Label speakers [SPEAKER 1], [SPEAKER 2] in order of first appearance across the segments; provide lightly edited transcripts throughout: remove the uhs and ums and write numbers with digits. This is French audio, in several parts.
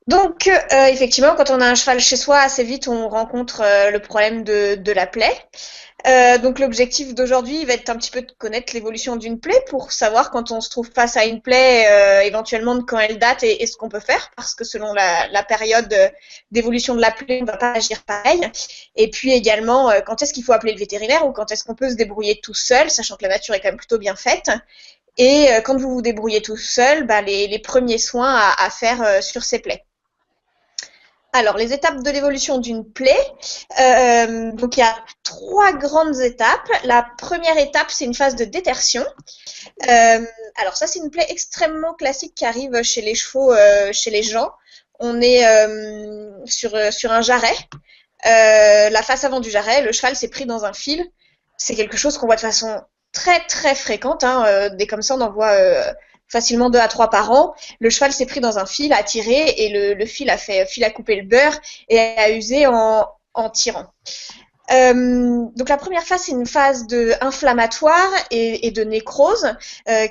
[SPEAKER 1] Donc, effectivement, quand on a un cheval chez soi, assez vite, on rencontre le problème de la plaie. Donc, l'objectif d'aujourd'hui va être un petit peu de connaître l'évolution d'une plaie pour savoir quand on se trouve face à une plaie, éventuellement de quand elle date et ce qu'on peut faire, parce que selon la période d'évolution de la plaie, on ne va pas agir pareil. Et puis également, quand est-ce qu'il faut appeler le vétérinaire ou quand est-ce qu'on peut se débrouiller tout seul, sachant que la nature est quand même plutôt bien faite. Et quand vous vous débrouillez tout seul, bah, les premiers soins à faire sur ces plaies. Alors, les étapes de l'évolution d'une plaie. Donc, il y a trois grandes étapes. La première étape, c'est une phase de détertion. Euh, alors, ça, c'est une plaie extrêmement classique qui arrive chez les chevaux, chez les gens. On est sur un jarret. La face avant du jarret, le cheval s'est pris dans un fil. C'est quelque chose qu'on voit de façon très très fréquente. Hein. Des comme ça, on en voit facilement 2 à 3 par an. Le cheval s'est pris dans un fil, a tiré et le fil a coupé le beurre et a usé en tirant. Donc la première phase, c'est une phase inflammatoire et de nécrose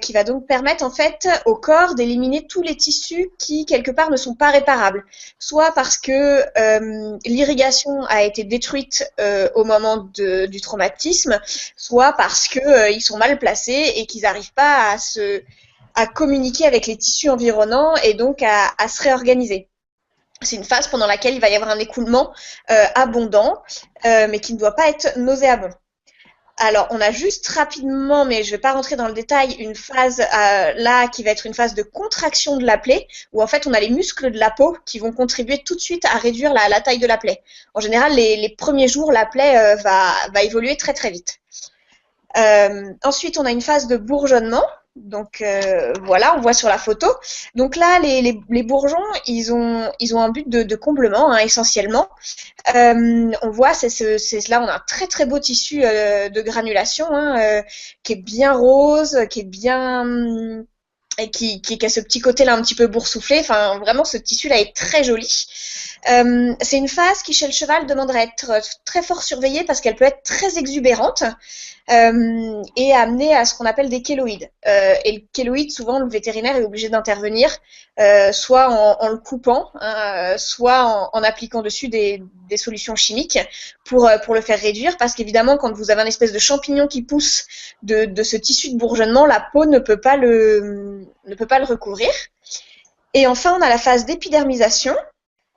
[SPEAKER 1] qui va donc permettre en fait au corps d'éliminer tous les tissus qui quelque part ne sont pas réparables, soit parce que l'irrigation a été détruite au moment du traumatisme, soit parce que ils sont mal placés et qu'ils n'arrivent pas à communiquer avec les tissus environnants et donc à se réorganiser. C'est une phase pendant laquelle il va y avoir un écoulement abondant, mais qui ne doit pas être nauséabond. Alors, on a juste rapidement, mais je ne vais pas rentrer dans le détail, une phase là qui va être une phase de contraction de la plaie, où en fait on a les muscles de la peau qui vont contribuer tout de suite à réduire la taille de la plaie. En général, les premiers jours, la plaie va évoluer très très vite. Ensuite, on a une phase de bourgeonnement. Donc voilà, on voit sur la photo. Donc là, les bourgeons, ils ont un but de comblement hein, essentiellement. On voit, là, on a un très très beau tissu de granulation hein, qui est bien rose, qui est bien et qui a ce petit côté là un petit peu boursouflé. Enfin, vraiment, ce tissu là est très joli. C'est une phase qui chez le cheval demanderait à être très fort surveillée parce qu'elle peut être très exubérante et amener à ce qu'on appelle des kéloïdes. Et le kéloïde, souvent, le vétérinaire est obligé d'intervenir, soit en le coupant, hein, soit en appliquant dessus des solutions chimiques pour le faire réduire, parce qu'évidemment, quand vous avez un espèce de champignon qui pousse de ce tissu de bourgeonnement, la peau ne peut pas le recouvrir. Et enfin, on a la phase d'épidermisation,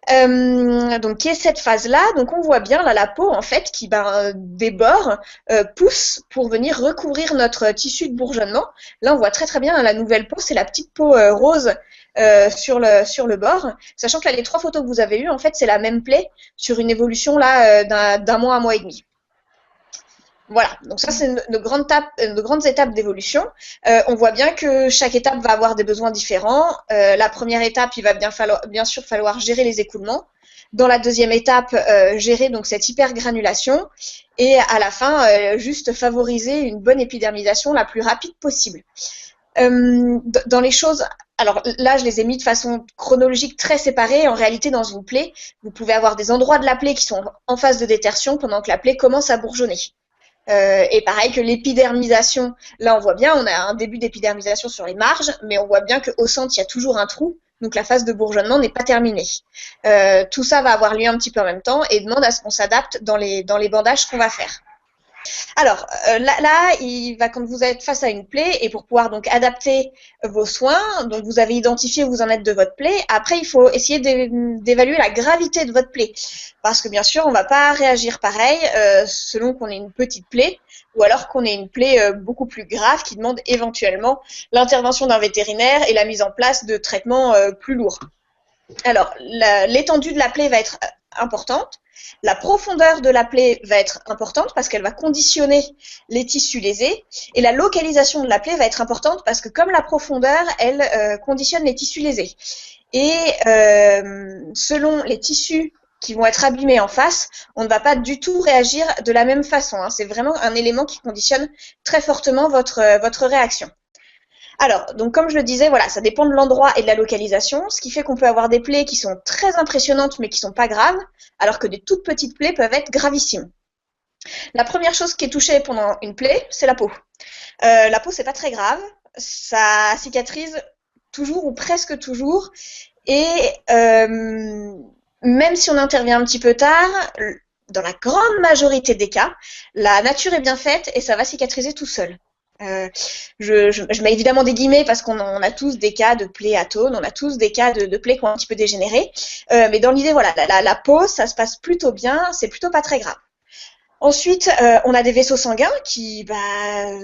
[SPEAKER 1] donc qui est cette phase-là. Donc on voit bien là la peau en fait qui des bords pousse pour venir recouvrir notre tissu de bourgeonnement. Là on voit très très bien hein, la nouvelle peau, c'est la petite peau rose sur le bord. Sachant que là les 3 photos que vous avez eues en fait c'est la même plaie sur une évolution là d'un mois à mois et demi. Voilà, donc ça c'est de grandes étapes d'évolution. On voit bien que chaque étape va avoir des besoins différents. La première étape, il va bien sûr falloir gérer les écoulements. Dans la deuxième étape, gérer donc cette hypergranulation. Et à la fin, juste favoriser une bonne épidermisation la plus rapide possible. Dans les choses, alors là je les ai mis de façon chronologique très séparée. En réalité, dans une plaie, vous pouvez avoir des endroits de la plaie qui sont en phase de détertion pendant que la plaie commence à bourgeonner. Et pareil que l'épidermisation, là on voit bien, on a un début d'épidermisation sur les marges, mais on voit bien qu'au centre il y a toujours un trou, donc la phase de bourgeonnement n'est pas terminée. Tout ça va avoir lieu un petit peu en même temps et demande à ce qu'on s'adapte dans les bandages qu'on va faire. Alors là, quand vous êtes face à une plaie et pour pouvoir donc adapter vos soins, donc vous avez identifié où vous en êtes de votre plaie. Après, il faut essayer d'évaluer la gravité de votre plaie, parce que bien sûr, on ne va pas réagir pareil selon qu'on ait une petite plaie ou alors qu'on ait une plaie beaucoup plus grave qui demande éventuellement l'intervention d'un vétérinaire et la mise en place de traitements plus lourds. Alors, l'étendue de la plaie va être importante. La profondeur de la plaie va être importante parce qu'elle va conditionner les tissus lésés. Et la localisation de la plaie va être importante parce que comme la profondeur, elle conditionne les tissus lésés. Et selon les tissus qui vont être abîmés en face, on ne va pas du tout réagir de la même façon. Hein. C'est vraiment un élément qui conditionne très fortement votre réaction. Alors, donc comme je le disais, voilà, ça dépend de l'endroit et de la localisation, ce qui fait qu'on peut avoir des plaies qui sont très impressionnantes mais qui sont pas graves, alors que des toutes petites plaies peuvent être gravissimes. La première chose qui est touchée pendant une plaie, c'est la peau. La peau, c'est pas très grave, ça cicatrise toujours ou presque toujours, Et même si on intervient un petit peu tard, dans la grande majorité des cas, la nature est bien faite et ça va cicatriser tout seul. Je mets évidemment des guillemets parce qu'on a tous des cas de plaies atones, on a tous des cas de plaies qui ont un petit peu dégénéré. Mais dans l'idée, voilà, la peau, ça se passe plutôt bien, c'est plutôt pas très grave. Ensuite, on a des vaisseaux sanguins qui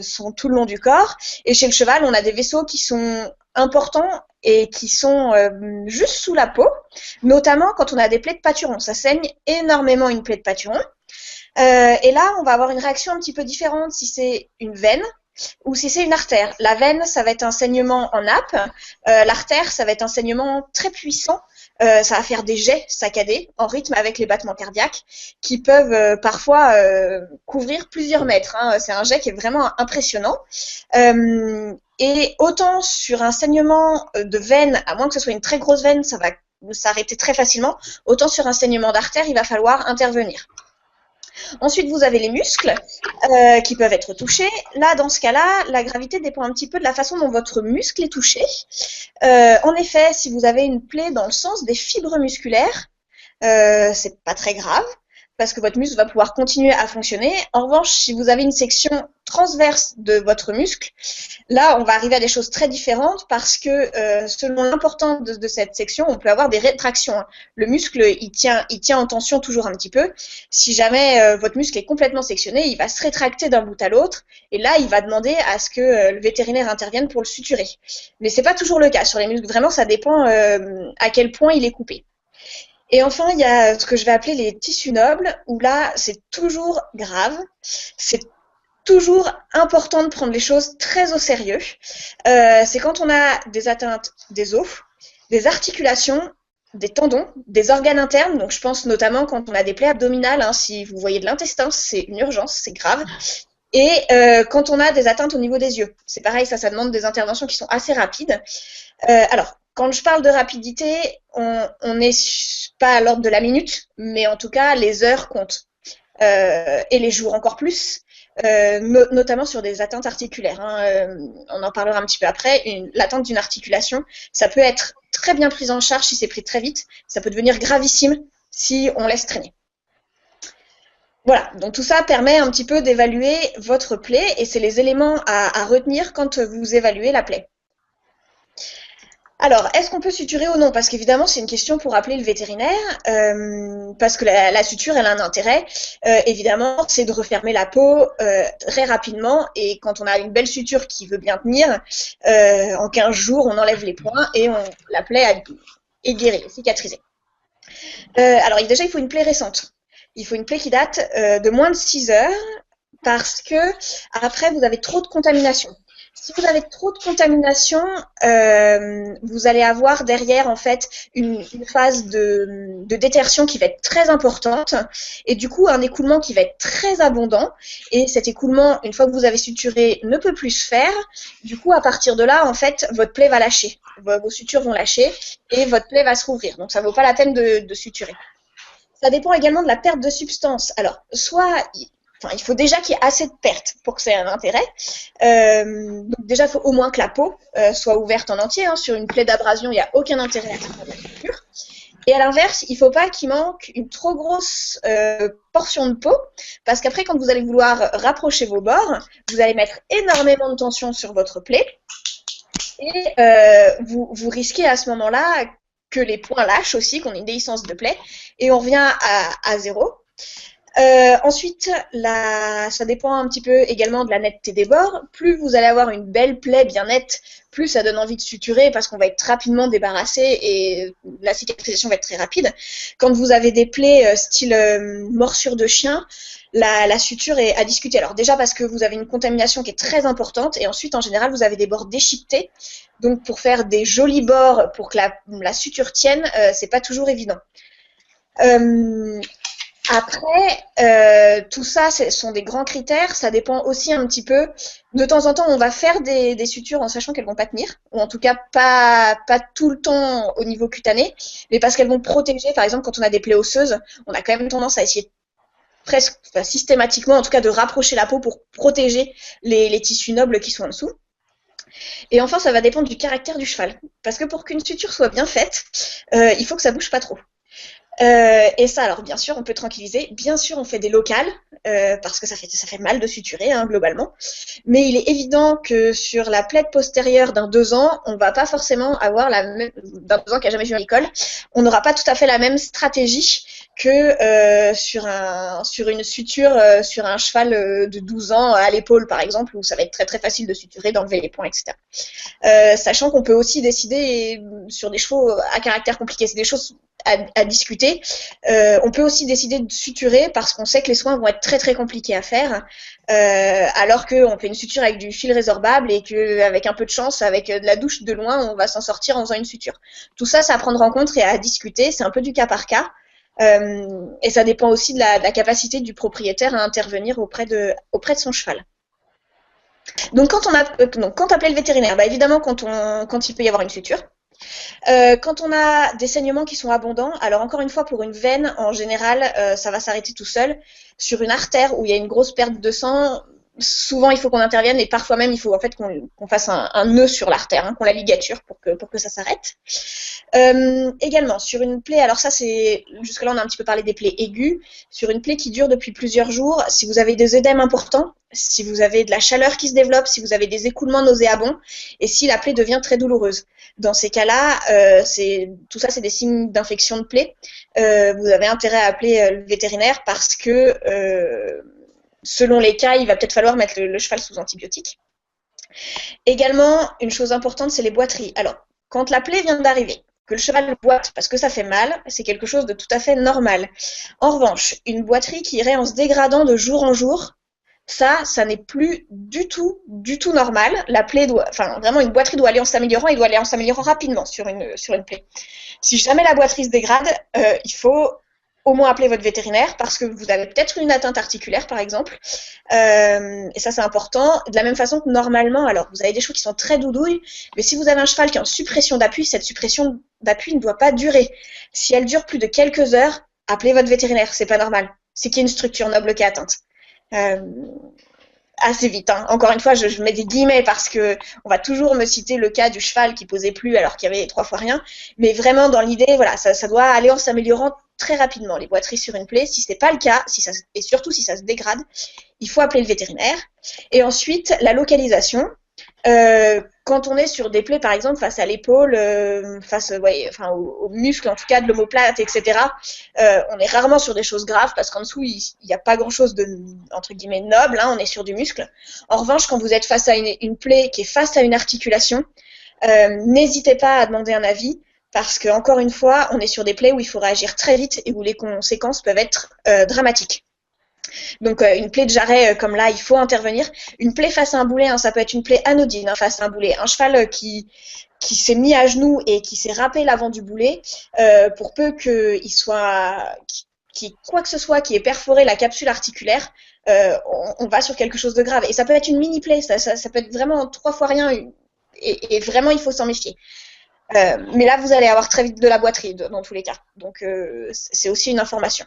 [SPEAKER 1] sont tout le long du corps. Et chez le cheval, on a des vaisseaux qui sont importants et qui sont juste sous la peau, notamment quand on a des plaies de pâturon. Ça saigne énormément une plaie de pâturon. Et là, on va avoir une réaction un petit peu différente si c'est une veine ou si c'est une artère. La veine, ça va être un saignement en nappe. L'artère, ça va être un saignement très puissant. Ça va faire des jets saccadés en rythme avec les battements cardiaques qui peuvent parfois couvrir plusieurs mètres. Hein. C'est un jet qui est vraiment impressionnant. Et autant sur un saignement de veine, à moins que ce soit une très grosse veine, ça va s'arrêter très facilement, autant sur un saignement d'artère, il va falloir intervenir. Ensuite, vous avez les muscles qui peuvent être touchés. Là, dans ce cas-là, la gravité dépend un petit peu de la façon dont votre muscle est touché. En effet, si vous avez une plaie dans le sens des fibres musculaires, c'est pas très grave parce que votre muscle va pouvoir continuer à fonctionner. En revanche, si vous avez une section transverse de votre muscle, là, on va arriver à des choses très différentes parce que selon l'importance de cette section, on peut avoir des rétractions. Le muscle, il tient en tension toujours un petit peu. Si jamais votre muscle est complètement sectionné, il va se rétracter d'un bout à l'autre et là, il va demander à ce que le vétérinaire intervienne pour le suturer. Mais c'est pas toujours le cas. Sur les muscles, vraiment, ça dépend à quel point il est coupé. Et enfin, il y a ce que je vais appeler les tissus nobles, où là, c'est toujours grave. C'est toujours important de prendre les choses très au sérieux. C'est quand on a des atteintes des os, des articulations, des tendons, des organes internes. Donc, je pense notamment quand on a des plaies abdominales. Hein, si vous voyez de l'intestin, c'est une urgence, c'est grave. Et quand on a des atteintes au niveau des yeux. C'est pareil, ça demande des interventions qui sont assez rapides. Alors, quand je parle de rapidité, on n'est pas à l'ordre de la minute, mais en tout cas, les heures comptent. Et les jours encore plus, notamment sur des atteintes articulaires. Hein. On en parlera un petit peu après. L'atteinte d'une articulation, ça peut être très bien prise en charge si c'est pris très vite. Ça peut devenir gravissime si on laisse traîner. Voilà, donc tout ça permet un petit peu d'évaluer votre plaie et c'est les éléments à retenir quand vous évaluez la plaie. Alors, est-ce qu'on peut suturer ou non? Parce qu'évidemment, c'est une question pour appeler le vétérinaire, parce que la suture, elle a un intérêt. Évidemment, c'est de refermer la peau très rapidement, et quand on a une belle suture qui veut bien tenir, en 15 jours, on enlève les points et la plaie est guérie, cicatrisée. Alors, déjà, il faut une plaie récente. Il faut une plaie qui date de moins de 6 heures, parce que après, vous avez trop de contamination. Si vous avez trop de contamination, vous allez avoir derrière en fait une phase de détertion qui va être très importante et du coup un écoulement qui va être très abondant et cet écoulement, une fois que vous avez suturé, ne peut plus se faire. Du coup, à partir de là, en fait, votre plaie va lâcher, vos sutures vont lâcher et votre plaie va se rouvrir. Donc ça ne vaut pas la peine de suturer. Ça dépend également de la perte de substance. Alors, il faut déjà qu'il y ait assez de pertes pour que ça ait un intérêt. Donc déjà, il faut au moins que la peau soit ouverte en entier. Hein. Sur une plaie d'abrasion, il n'y a aucun intérêt à faire la suture. Et à l'inverse, il ne faut pas qu'il manque une trop grosse portion de peau, parce qu'après, quand vous allez vouloir rapprocher vos bords, vous allez mettre énormément de tension sur votre plaie, et vous risquez à ce moment-là que les points lâchent aussi, qu'on ait une déhiscence de plaie, et on revient à zéro. Ensuite, ça dépend un petit peu également de la netteté des bords. Plus vous allez avoir une belle plaie bien nette, plus ça donne envie de suturer parce qu'on va être rapidement débarrassé et la cicatrisation va être très rapide. Quand vous avez des plaies style morsure de chien, la suture est à discuter. Alors déjà parce que vous avez une contamination qui est très importante et ensuite en général vous avez des bords déchiquetés. Donc pour faire des jolis bords pour que la suture tienne, c'est pas toujours évident. Après, tout ça, ce sont des grands critères. Ça dépend aussi un petit peu. De temps en temps, on va faire des sutures en sachant qu'elles vont pas tenir, ou en tout cas pas tout le temps au niveau cutané, mais parce qu'elles vont protéger. Par exemple, quand on a des plaies osseuses, on a quand même tendance à essayer presque, enfin, systématiquement, en tout cas, de rapprocher la peau pour protéger les tissus nobles qui sont en dessous. Et enfin, ça va dépendre du caractère du cheval. Parce que pour qu'une suture soit bien faite, il faut que ça bouge pas trop. Et ça, alors bien sûr, on peut tranquilliser. Bien sûr, on fait des locales, parce que ça fait mal de suturer, hein, globalement. Mais il est évident que sur la plaide postérieure d'un 2 ans, on va pas forcément avoir la même, d'un 2 ans qui a jamais joué à l'école, on n'aura pas tout à fait la même stratégie que sur une suture sur un cheval de 12 ans à l'épaule, par exemple, où ça va être très très facile de suturer, d'enlever les points, etc. Sachant qu'on peut aussi décider sur des chevaux à caractère compliqué, c'est des choses à discuter. On peut aussi décider de suturer parce qu'on sait que les soins vont être très très compliqués à faire, alors qu'on fait une suture avec du fil résorbable et qu'avec un peu de chance, avec de la douche de loin, on va s'en sortir en faisant une suture. Tout ça, c'est à prendre en compte et à discuter, c'est un peu du cas par cas. Et ça dépend aussi de la capacité du propriétaire à intervenir auprès de son cheval. Donc quand appeler le vétérinaire, bah évidemment quand il peut y avoir une suture. Quand on a des saignements qui sont abondants, alors encore une fois, pour une veine, en général, ça va s'arrêter tout seul. Sur une artère où il y a une grosse perte de sang, souvent il faut qu'on intervienne et parfois même il faut en fait qu'on fasse un nœud sur l'artère, hein, qu'on la ligature pour que ça s'arrête. Également, sur une plaie, alors ça c'est, jusque-là on a un petit peu parlé des plaies aiguës, sur une plaie qui dure depuis plusieurs jours, si vous avez des œdèmes importants, si vous avez de la chaleur qui se développe, si vous avez des écoulements nauséabonds, et si la plaie devient très douloureuse. Dans ces cas-là, tout ça c'est des signes d'infection de plaie. Vous avez intérêt à appeler le vétérinaire parce que selon les cas, il va peut-être falloir mettre le cheval sous antibiotiques. Également, une chose importante, c'est les boiteries. Alors, quand la plaie vient d'arriver, que le cheval boite parce que ça fait mal, c'est quelque chose de tout à fait normal. En revanche, une boiterie qui irait en se dégradant de jour en jour, ça n'est plus du tout normal. La plaie vraiment, une boiterie doit aller en s'améliorant et doit aller en s'améliorant rapidement sur une plaie. Si jamais la boiterie se dégrade, il faut au moins appeler votre vétérinaire parce que vous avez peut-être une atteinte articulaire, par exemple. Et ça, c'est important. De la même façon que normalement, alors vous avez des chevaux qui sont très doudouilles, mais si vous avez un cheval qui est en suppression d'appui, cette suppression d'appui ne doit pas durer. Si elle dure plus de quelques heures, appelez votre vétérinaire, c'est pas normal. C'est qu'il y a une structure noble qui est atteinte. Assez vite, hein. Encore une fois, je mets des guillemets parce que on va toujours me citer le cas du cheval qui posait plus alors qu'il y avait 3 fois rien. Mais vraiment, dans l'idée, voilà, ça doit aller en s'améliorant très rapidement, les boiteries sur une plaie. Si ce n'est pas le cas, et surtout si ça se dégrade, il faut appeler le vétérinaire. Et ensuite, la localisation. Quand on est sur des plaies, par exemple, face à l'épaule, aux muscles, en tout cas de l'omoplate, etc., on est rarement sur des choses graves parce qu'en dessous, il n'y a pas grand-chose de, entre guillemets, noble, hein, on est sur du muscle. En revanche, quand vous êtes face à une plaie qui est face à une articulation, n'hésitez pas à demander un avis parce que, encore une fois, on est sur des plaies où il faut réagir très vite et où les conséquences peuvent être dramatiques. Donc une plaie de jarret comme là, il faut intervenir. Une plaie face à un boulet, hein, ça peut être une plaie anodine, hein, face à un boulet. Un cheval qui s'est mis à genoux et qui s'est râpé l'avant du boulet, pour peu qu'il soit, quoi que ce soit qui ait perforé la capsule articulaire, on va sur quelque chose de grave. Et ça peut être une mini plaie, ça peut être vraiment 3 fois rien, et vraiment il faut s'en méfier. Mais là, vous allez avoir très vite de la boiterie dans tous les cas. Donc c'est aussi une information.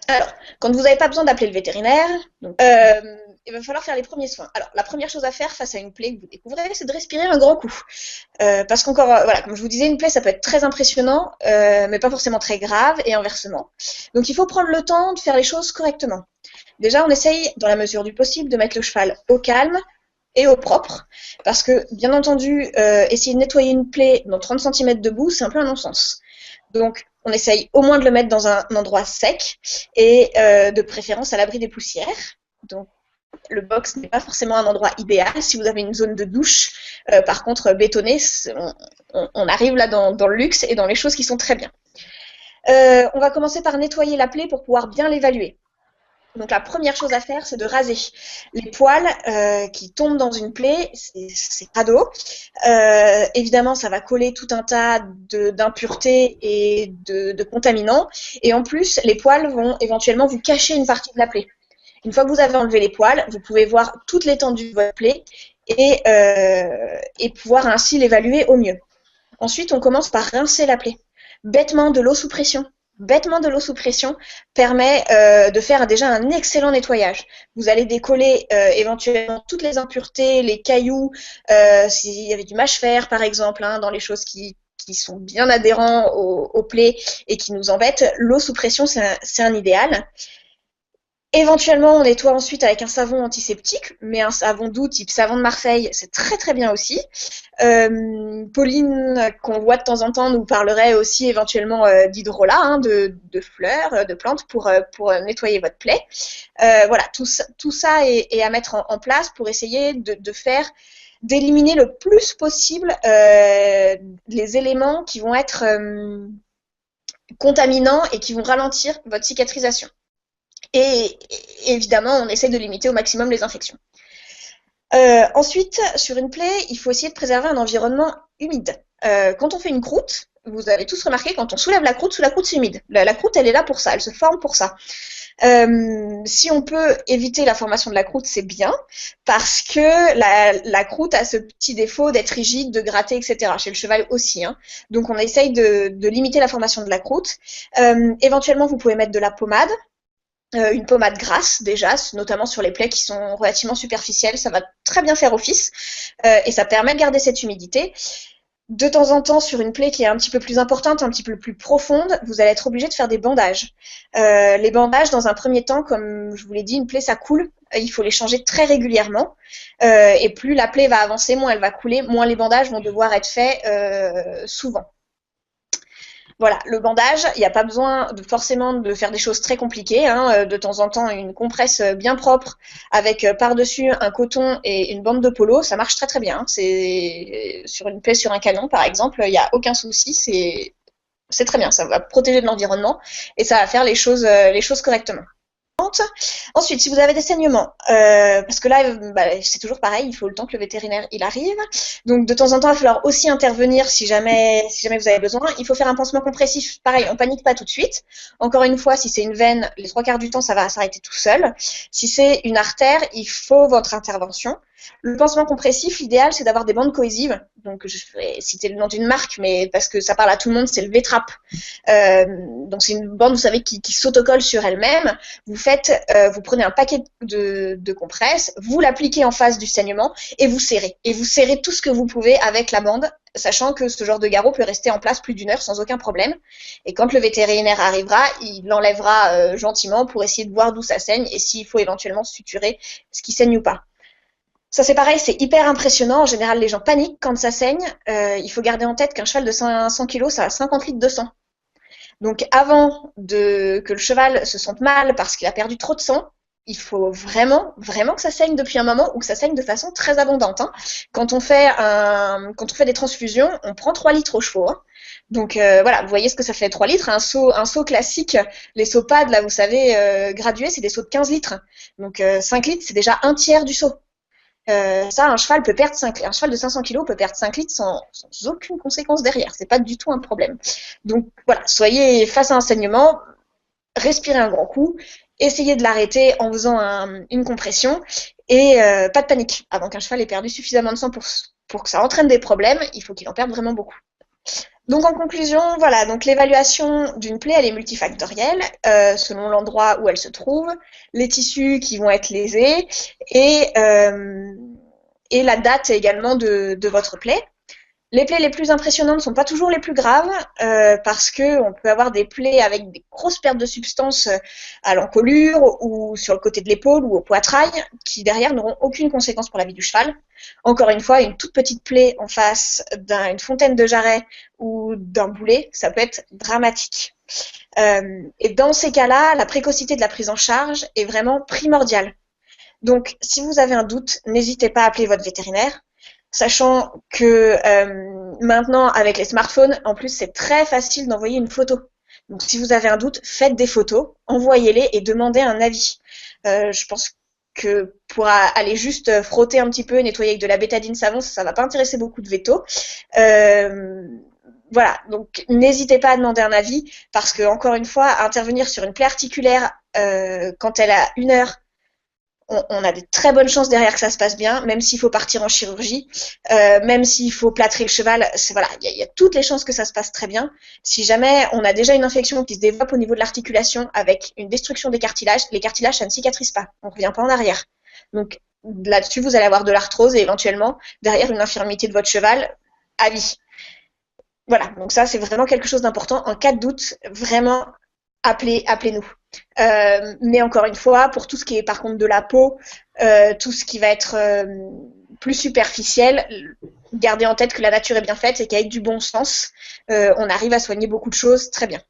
[SPEAKER 1] Alors, quand vous n'avez pas besoin d'appeler le vétérinaire, il va falloir faire les premiers soins. Alors, la première chose à faire face à une plaie que vous découvrez, c'est de respirer un grand coup. Parce qu'encore, voilà, comme je vous disais, une plaie, ça peut être très impressionnant, mais pas forcément très grave, et inversement. Donc, il faut prendre le temps de faire les choses correctement. Déjà, on essaye, dans la mesure du possible, de mettre le cheval au calme et au propre, parce que, bien entendu, essayer de nettoyer une plaie dans 30 cm de boue, c'est un peu un non-sens. Donc, on essaye au moins de le mettre dans un endroit sec et de préférence à l'abri des poussières. Donc, le box n'est pas forcément un endroit idéal. Si vous avez une zone de douche, par contre, bétonnée, on arrive là dans le luxe et dans les choses qui sont très bien. On va commencer par nettoyer la plaie pour pouvoir bien l'évaluer. Donc la première chose à faire, c'est de raser. Les poils qui tombent dans une plaie, c'est crado. Évidemment, ça va coller tout un tas d'impuretés et de contaminants. Et en plus, les poils vont éventuellement vous cacher une partie de la plaie. Une fois que vous avez enlevé les poils, vous pouvez voir toute l'étendue de votre plaie et pouvoir ainsi l'évaluer au mieux. Ensuite, on commence par rincer la plaie. Bêtement, de l'eau sous pression. bêtement de l'eau sous pression permet de faire déjà un excellent nettoyage. Vous allez décoller éventuellement toutes les impuretés, les cailloux, s'il y avait du mâche-fer par exemple, hein, dans les choses qui sont bien adhérents au plaies et qui nous embêtent. L'eau sous pression, c'est un idéal. Éventuellement, on nettoie ensuite avec un savon antiseptique, mais un savon doux type savon de Marseille, c'est très très bien aussi. Pauline, qu'on voit de temps en temps, nous parlerait aussi éventuellement d'hydrolat, hein, de fleurs, de plantes pour nettoyer votre plaie. Voilà, tout ça est à mettre en place pour essayer d'éliminer le plus possible les éléments qui vont être contaminants et qui vont ralentir votre cicatrisation. Et évidemment, on essaie de limiter au maximum les infections. Ensuite, sur une plaie, il faut essayer de préserver un environnement humide. Quand on fait une croûte, vous avez tous remarqué, quand on soulève la croûte, sous la croûte c'est humide. La croûte, elle est là pour ça, elle se forme pour ça. Si on peut éviter la formation de la croûte, c'est bien, parce que la croûte a ce petit défaut d'être rigide, de gratter, etc. Chez le cheval aussi, hein. Donc on essaye de limiter la formation de la croûte. Éventuellement, vous pouvez mettre de la pommade. Une pommade grasse déjà, notamment sur les plaies qui sont relativement superficielles, ça va très bien faire office et ça permet de garder cette humidité. De temps en temps, sur une plaie qui est un petit peu plus importante, un petit peu plus profonde, vous allez être obligé de faire des bandages. Les bandages, dans un premier temps, comme je vous l'ai dit, une plaie ça coule, il faut les changer très régulièrement et plus la plaie va avancer, moins elle va couler, moins les bandages vont devoir être faits souvent. Voilà, le bandage, il n'y a pas besoin forcément de faire des choses très compliquées, hein. De temps en temps, une compresse bien propre avec par-dessus un coton et une bande de polo, ça marche très très bien, hein. C'est sur une plaie sur un canon, par exemple, il n'y a aucun souci, c'est très bien, ça va protéger de l'environnement et ça va faire les choses correctement. Ensuite, si vous avez des saignements, parce que là, c'est toujours pareil, il faut le temps que le vétérinaire il arrive. Donc, de temps en temps, il va falloir aussi intervenir si jamais vous avez besoin. Il faut faire un pansement compressif. Pareil, on panique pas tout de suite. Encore une fois, si c'est une veine, les 3/4 du temps, ça va s'arrêter tout seul. Si c'est une artère, il faut votre intervention. Le pansement compressif, l'idéal, c'est d'avoir des bandes cohésives. Donc, je vais citer le nom d'une marque, mais parce que ça parle à tout le monde, c'est le V-Trap. Donc, c'est une bande, vous savez, qui s'autocolle sur elle-même. Vous prenez un paquet de compresses, vous l'appliquez en face du saignement et vous serrez. Et vous serrez tout ce que vous pouvez avec la bande, sachant que ce genre de garrot peut rester en place plus d'1 heure sans aucun problème. Et quand le vétérinaire arrivera, il l'enlèvera gentiment pour essayer de voir d'où ça saigne et s'il faut éventuellement suturer ce qui saigne ou pas. Ça, c'est pareil, c'est hyper impressionnant. En général, les gens paniquent quand ça saigne. Il faut garder en tête qu'un cheval de 100 kg, ça a 50 litres de sang. Donc, avant que le cheval se sente mal parce qu'il a perdu trop de sang, il faut vraiment, vraiment que ça saigne depuis un moment ou que ça saigne de façon très abondante, hein. Quand on fait des transfusions, on prend 3 litres au chevaux, hein. Donc voilà, vous voyez ce que ça fait 3 litres. Un seau classique, les seaux PAD, là, vous savez, gradués, c'est des seaux de 15 litres. Donc 5 litres, c'est déjà un tiers du seau. Ça, un cheval de 500 kg peut perdre 5 litres sans aucune conséquence derrière. C'est pas du tout un problème. Donc voilà, soyez face à un saignement, respirez un grand coup, essayez de l'arrêter en faisant une compression et pas de panique. Avant qu'un cheval ait perdu suffisamment de sang pour que ça entraîne des problèmes, il faut qu'il en perde vraiment beaucoup. Donc en conclusion, voilà, donc l'évaluation d'une plaie, elle est multifactorielle, selon l'endroit où elle se trouve, les tissus qui vont être lésés et la date également de votre plaie. Les plaies les plus impressionnantes ne sont pas toujours les plus graves parce qu'on peut avoir des plaies avec des grosses pertes de substance à l'encolure ou sur le côté de l'épaule ou au poitrail qui derrière n'auront aucune conséquence pour la vie du cheval. Encore une fois, une toute petite plaie en face d'une fontaine de jarret ou d'un boulet, ça peut être dramatique. Et dans ces cas-là, la précocité de la prise en charge est vraiment primordiale. Donc, si vous avez un doute, n'hésitez pas à appeler votre vétérinaire. Sachant que maintenant, avec les smartphones, en plus, c'est très facile d'envoyer une photo. Donc, si vous avez un doute, faites des photos, envoyez-les et demandez un avis. Je pense que pour aller juste frotter un petit peu, nettoyer avec de la bétadine savon, ça ne va pas intéresser beaucoup de vétos. Voilà, donc n'hésitez pas à demander un avis parce que, encore une fois, intervenir sur une plaie articulaire quand elle a 1 heure, on a de très bonnes chances derrière que ça se passe bien, même s'il faut partir en chirurgie, même s'il faut plâtrer le cheval. Voilà, il y a toutes les chances que ça se passe très bien. Si jamais on a déjà une infection qui se développe au niveau de l'articulation avec une destruction des cartilages, les cartilages, ça ne cicatrise pas. On ne revient pas en arrière. Donc là-dessus, vous allez avoir de l'arthrose et éventuellement, derrière, une infirmité de votre cheval à vie. Voilà, donc ça, c'est vraiment quelque chose d'important. En cas de doute, vraiment, appelez-nous. Mais encore une fois, pour tout ce qui est par contre de la peau, tout ce qui va être plus superficiel, gardez en tête que la nature est bien faite et qu'avec du bon sens, on arrive à soigner beaucoup de choses très bien.